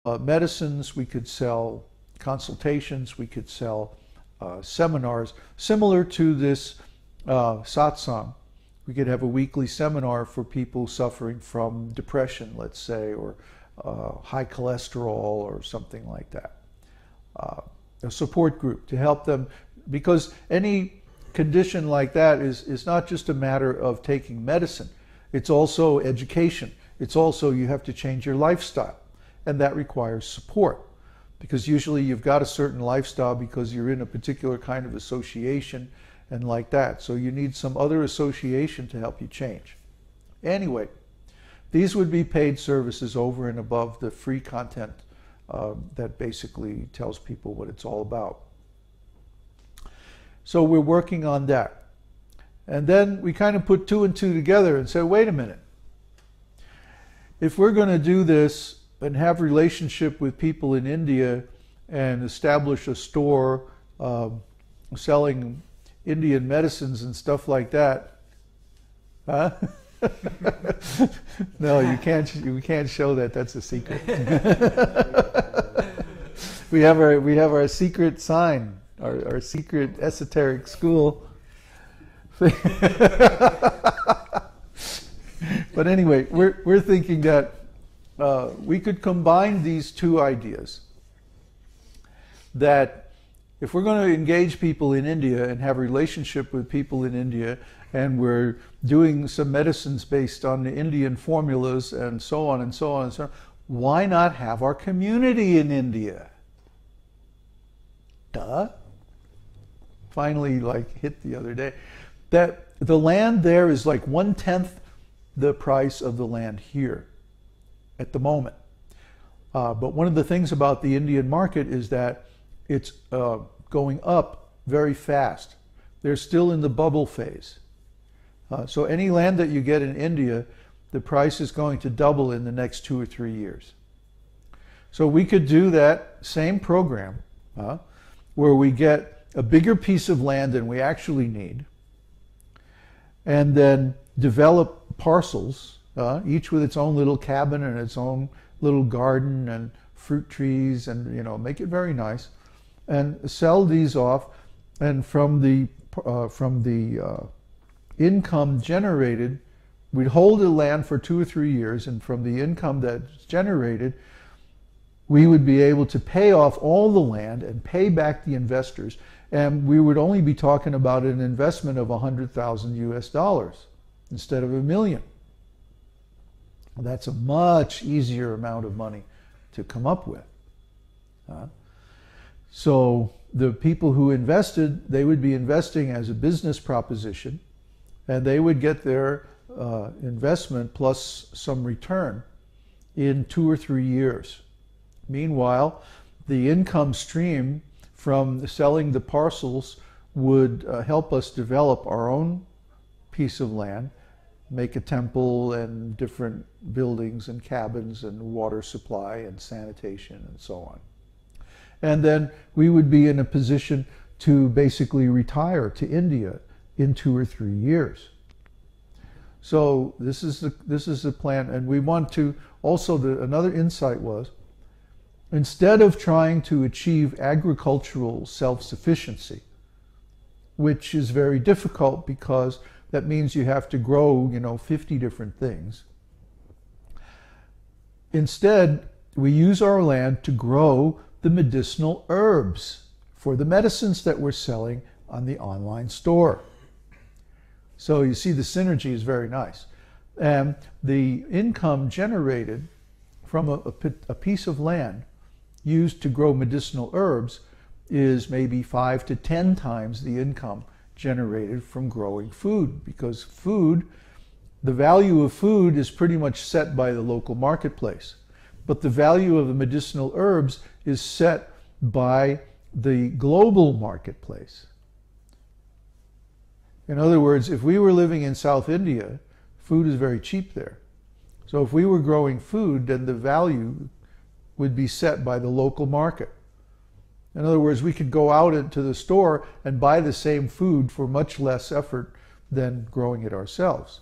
medicines, we could sell consultations, we could sell seminars, similar to this Satsang. We could have a weekly seminar for people suffering from depression, let's say, or high cholesterol or something like that. A support group to help them, because any condition like that is not just a matter of taking medicine. It's also education. It's also you have to change your lifestyle, and that requires support, because usually you've got a certain lifestyle because you're in a particular kind of association and like that. So you need some other association to help you change. Anyway, these would be paid services over and above the free content that basically tells people what it's all about. So we're working on that. And then we kind of put two and two together and said, wait a minute. If we're going to do this and have relationship with people in India and establish a store selling Indian medicines and stuff like that, huh? No, you can't show that. That's a secret. we have our secret sign, our secret esoteric school. But anyway, we're thinking that we could combine these two ideas. That if we're going to engage people in India and have a relationship with people in India, and we're doing some medicines based on the Indian formulas and so on and so on and so on, why not have our community in India? Duh. Finally, hit the other day. That the land there is like 1/10 the price of the land here at the moment. But one of the things about the Indian market is that it's going up very fast. They're still in the bubble phase. So any land that you get in India, the price is going to double in the next 2 or 3 years. So we could do that same program where we get a bigger piece of land than we actually need, and then develop parcels, each with its own little cabin and its own little garden and fruit trees, and make it very nice, and sell these off. And from the income generated, we'd hold the land for 2 or 3 years, and from the income that's generated, we would be able to pay off all the land and pay back the investors, and we would only be talking about an investment of $100,000 instead of $1 million. That's a much easier amount of money to come up with. So the people who invested, they would be investing as a business proposition, and they would get their investment plus some return in 2 or 3 years. Meanwhile, the income stream from selling the parcels would help us develop our own piece of land, make a temple and different buildings and cabins and water supply and sanitation and so on. And then we would be in a position to basically retire to India in 2 or 3 years. So this is the plan, and we want to also, another insight was, instead of trying to achieve agricultural self-sufficiency, which is very difficult because that means you have to grow, 50 different things. Instead, we use our land to grow the medicinal herbs for the medicines that we're selling on the online store. So you see the synergy is very nice. And the income generated from a piece of land used to grow medicinal herbs is maybe 5 to 10 times the income generated from growing food, because food, the value of food is pretty much set by the local marketplace, but the value of the medicinal herbs is set by the global marketplace. In other words, if we were living in South India, food is very cheap there. So if we were growing food, then the value would be set by the local market. In other words, we could go out into the store and buy the same food for much less effort than growing it ourselves.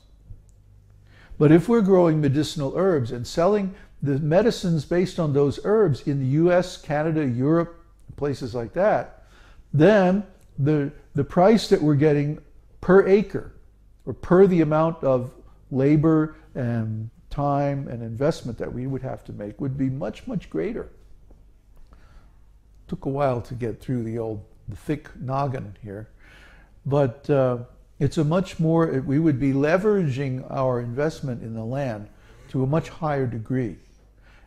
But if we're growing medicinal herbs and selling the medicines based on those herbs in the US, Canada, Europe, places like that, then the price that we're getting per acre or per the amount of labor and time and investment that we would have to make would be much, much greater. Took a while to get through the thick noggin here, but it's a much more, we would be leveraging our investment in the land to a much higher degree.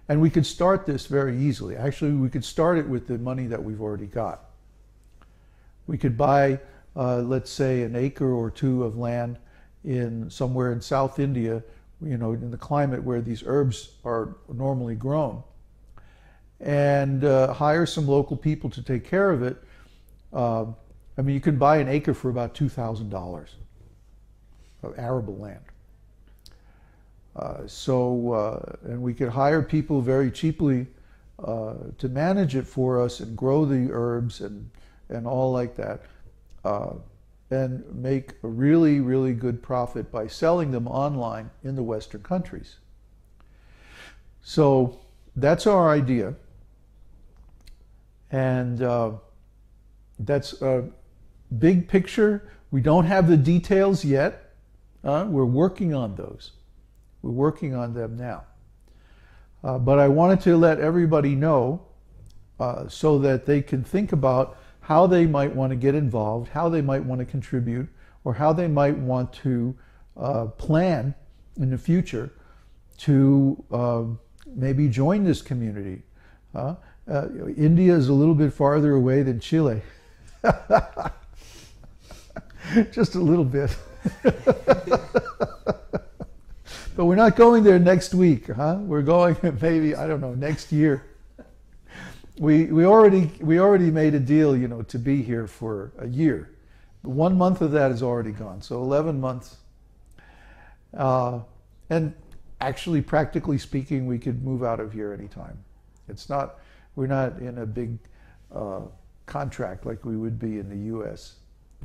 And we could start this very easily. Actually, we could start it with the money that we've already got. We could buy, let's say, an acre or two of land in somewhere in South India, you know, in the climate where these herbs are normally grown, and hire some local people to take care of it. I mean, you can buy an acre for about $2,000 of arable land. And we could hire people very cheaply to manage it for us and grow the herbs and all like that, and make a really, really good profit by selling them online in the Western countries. So that's our idea. And that's a big picture. We don't have the details yet. We're working on those. We're working on them now. But I wanted to let everybody know so that they can think about how they might want to get involved, how they might want to contribute, or how they might want to plan in the future to maybe join this community. India is a little bit farther away than Chile. Just a little bit. But we're not going there next week, huh? We're going maybe, I don't know, next year. We already made a deal, you know, to be here for a year. 1 month of that is already gone, so 11 months. And actually, practically speaking, we could move out of here anytime. We're not in a big contract like we would be in the US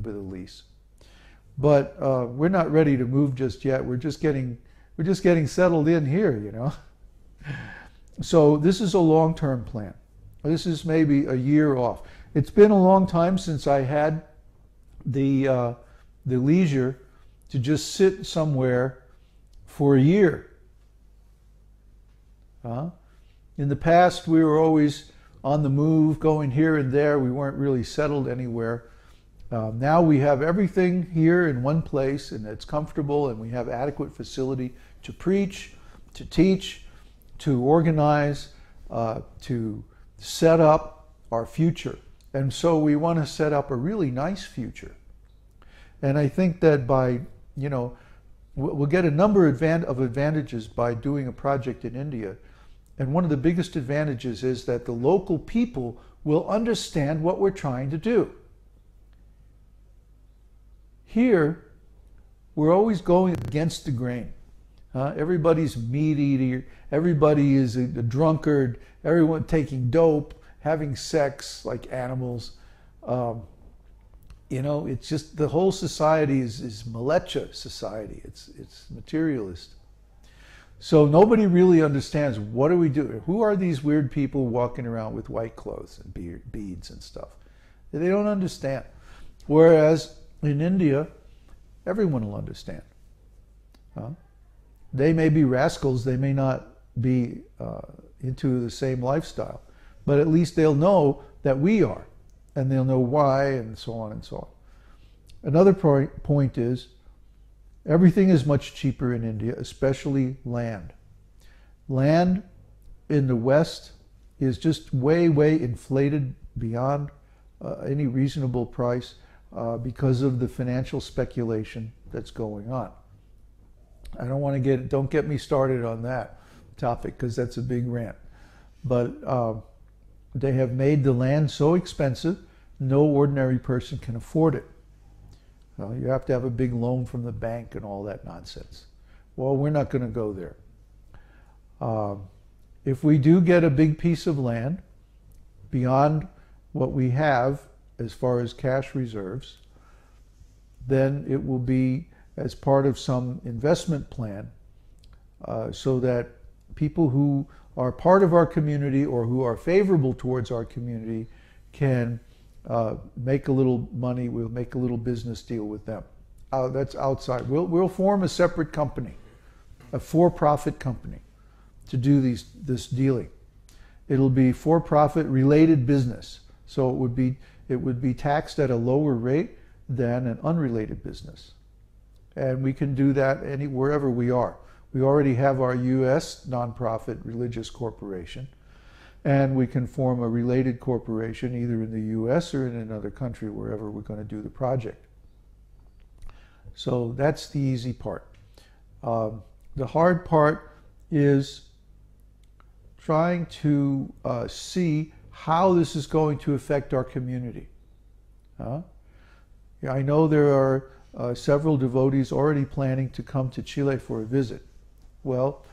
with a lease. But we're not ready to move just yet. We're just getting settled in here, you know. So this is a long-term plan. This is maybe a year off. It's been a long time since I had the leisure to just sit somewhere for a year. In the past, we were always on the move, going here and there. We weren't really settled anywhere. Now we have everything here in one place, and it's comfortable, and we have adequate facility to preach, to teach, to organize, to set up our future. And so we want to set up a really nice future. And I think that by, you know, we'll get a number of advantages by doing a project in India. And one of the biggest advantages is that the local people will understand what we're trying to do. Here, we're always going against the grain. Everybody's meat eater, everybody is a drunkard, everyone taking dope, having sex like animals. You know, it's just the whole society is malecha society. It's materialist. So nobody really understands, what do we do? Who are these weird people walking around with white clothes and beads and stuff? They don't understand. Whereas in India, everyone will understand. They may be rascals, they may not be into the same lifestyle, but at least they'll know that we are, and they'll know why, and so on and so on. Another point is, everything is much cheaper in India, especially land. Land in the West is just way, way inflated beyond any reasonable price because of the financial speculation that's going on. I don't want to don't get me started on that topic because that's a big rant. But they have made the land so expensive, no ordinary person can afford it. You have to have a big loan from the bank and all that nonsense. Well, we're not going to go there. If we do get a big piece of land beyond what we have as far as cash reserves, then it will be as part of some investment plan so that people who are part of our community or who are favorable towards our community can make a little money. We'll make a little business deal with them. That's outside. We'll form a separate company, a for-profit company, to do this dealing. It'll be for-profit related business, so it would be taxed at a lower rate than an unrelated business, and we can do that wherever we are. We already have our U.S. nonprofit religious corporation, and we can form a related corporation either in the U.S. or in another country, wherever we're going to do the project. So that's the easy part. The hard part is trying to see how this is going to affect our community. I know there are several devotees already planning to come to Chile for a visit. Well,